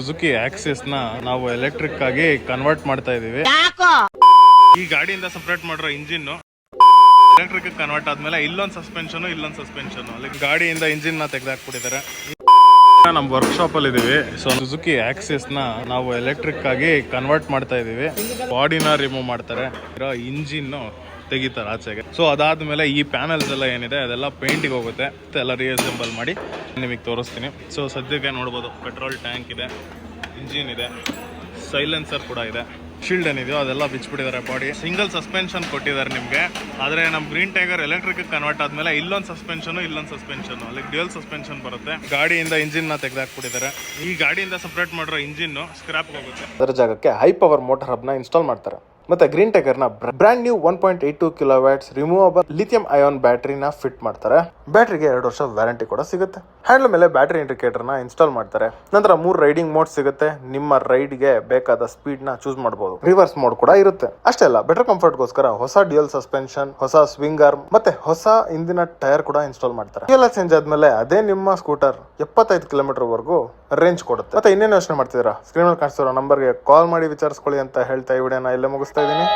Suzuki Axis ನ ನಾವು electric ಆಗಿ ಕನ್ವರ್ಟ್ ಮಾಡ್ತಾ ಇದೀವಿ. ಈ ಗಾಡಿಯಿಂದ ಸಪರೇಟ್ ಮಾಡಿರೋ ಇಂಜಿನ್ ಎಲೆಕ್ಟ್ರಿಕ್ ಕನ್ವರ್ಟ್ ಆದ್ಮೇಲೆ ಇಲ್ಲೊಂದು ಸಸ್ಪೆನ್ಷನ್ ಅಲ್ಲಿ ಗಾಡಿಯಿಂದ ಇಂಜಿನ್ ನ ತೆಗೆದಾಕ್ಬಿಟ್ಟಿದ್ದಾರೆ. ನಮ್ಮ ವರ್ಕ್ಶಾಪ್ ಅಲ್ಲಿ ಇದೀವಿ. ಸೊ ಸುಜುಕಿ ಆಕ್ಸಿಸ್ ನ ನಾವು ಎಲೆಕ್ಟ್ರಿಕ್ ಆಗಿ ಕನ್ವರ್ಟ್ ಮಾಡ್ತಾ ಇದೀವಿ. ಬಾಡಿನ ರಿಮೂವ್ ಮಾಡ್ತಾರೆ, ಇಂಜಿನ್ ತೆಗಿತಾರೆ ಆಚೆಗೆ. ಸೊ ಅದಾದ್ಮೇಲೆ ಈ ಪ್ಯಾನಲ್ಸ್ ಎಲ್ಲ ಏನಿದೆ ಅದೆಲ್ಲ ಪೇಂಟಿಗೆ ಹೋಗುತ್ತೆ, ಎಲ್ಲ ರಿಅಸೆಂಬಲ್ ಮಾಡಿ ನಿಮಗೆ ತೋರಿಸ್ತೀನಿ. ಸೊ ಸದ್ಯಕ್ಕೆ ನೋಡ್ಬೋದು ಪೆಟ್ರೋಲ್ ಟ್ಯಾಂಕ್ ಇದೆ, ಇಂಜಿನ್ ಇದೆ, ಸೈಲೆನ್ಸರ್ ಕೂಡ ಇದೆ, ಶೀಲ್ಡ್ ಏನಿದೆಯೋ ಅದೆಲ್ಲ ಬಿಚ್ಚಿಬಿಟ್ಟಿದ್ದಾರೆ. ಬಾಡಿ ಸಿಂಗಲ್ ಸಸ್ಪೆನ್ಷನ್ ಕೊಟ್ಟಿದ್ದಾರೆ ನಿಮಗೆ. ಆದರೆ ನಮ್ಮ ಗ್ರೀನ್ ಟೈಗರ್ ಎಲೆಕ್ಟ್ರಿಕ್ ಕನ್ವರ್ಟ್ ಆದ್ಮೇಲೆ ಇಲ್ಲೊಂದು ಸಸ್ಪೆನ್ಷನ್ ಅಲ್ಲಿ ಡ್ಯೂಯಲ್ ಸಸ್ಪೆನ್ಷನ್ ಬರುತ್ತೆ. ಗಾಡಿಯಿಂದ ಇಂಜಿನ್ ನ ತೆಗೆದಾಕ್ಬಿಟ್ಟಿದ್ದಾರೆ. ಈ ಗಾಡಿಯಿಂದ ಸಪರೇಟ್ ಮಾಡಿರೋ ಇಂಜಿನ್ ಸ್ಕ್ರಾಪ್ ಹೋಗುತ್ತೆ. ಅದರ ಜಾಗಕ್ಕೆ ಹೈ ಪವರ್ ಮೋಟರ್ ಹಬ್ ನ ಇನ್ಸ್ಟಾಲ್ ಮಾಡ್ತಾರೆ. ಮತ್ತೆ ಗ್ರೀನ್ ಟೈಗರ್ ನ brand new 1.82 kilowatts removable lithium ion ಬ್ಯಾಟರಿನ ಫಿಟ್ ಮಾಡ್ತಾರೆ. ಬ್ಯಾಟರಿಗೆ 2 ವರ್ಷ ವ್ಯಾರಂಟಿ ಕೂಡ ಸಿಗುತ್ತೆ. ಹ್ಯಾಂಡಲ್ ಮೇಲೆ ಬ್ಯಾಟರಿ ಇಂಡಿಕೇಟರ್ ನ ಇನ್ಸ್ಟಾಲ್ ಮಾಡ್ತಾರೆ. ನಂತರ 3 ರೈಡಿಂಗ್ ಮೋಡ್ ಸಿಗುತ್ತೆ. ನಿಮ್ಮ ರೈಡ್ ಗೆ ಬೇಕಾದ ಸ್ಪೀಡ್ ನ ಚೂಸ್ ಮಾಡಬಹುದು. ರಿವರ್ಸ್ ಮೋಡ್ ಕೂಡ ಇರುತ್ತೆ. ಅಷ್ಟೇ ಅಲ್ಲ, ಬೆಟರ್ ಕಂಫರ್ಟ್ ಗೋಸ್ಕರ ಹೊಸ ಡ್ಯೂಯಲ್ ಸಸ್ಪೆನ್ಷನ್, ಹೊಸ ಸ್ವಿಂಗ್ ಆರ್ಮ್ ಮತ್ತೆ ಹೊಸ ಇಂದಿನ ಟೈರ್ ಕೂಡ ಇನ್ಸ್ಟಾಲ್ ಮಾಡ್ತಾರೆ. ಎಲ್ಲ ಚೇಂಜ್ ಆದ್ಮೇಲೆ ಅದೇ ನಿಮ್ಮ ಸ್ಕೂಟರ್ 75 ಕಿಲೋಮೀಟರ್ ವರೆಗೂ ರೇಂಜ್ ಕೊಡುತ್ತೆ. ಮತ್ತೆ ಇನ್ನೇನು ಯೋಚನೆ ಮಾಡ್ತಿದ್ದೀರಾ? ಸ್ಕ್ರೀನ್ ಮೇಲೆ ಕಾಣಿಸ್ತಿರೋ ನಂಬರ್ಗೆ ಕಾಲ್ ಮಾಡಿ ವಿಚಾರಿಸ್ಕೊಳ್ಳಿ ಅಂತ ಹೇಳ್ತಾ ಈ ವಿಡಿಯೋನ ಇಲ್ಲೇ ಮುಗಿಸ್ತಾ ಇದ್ದೀನಿ.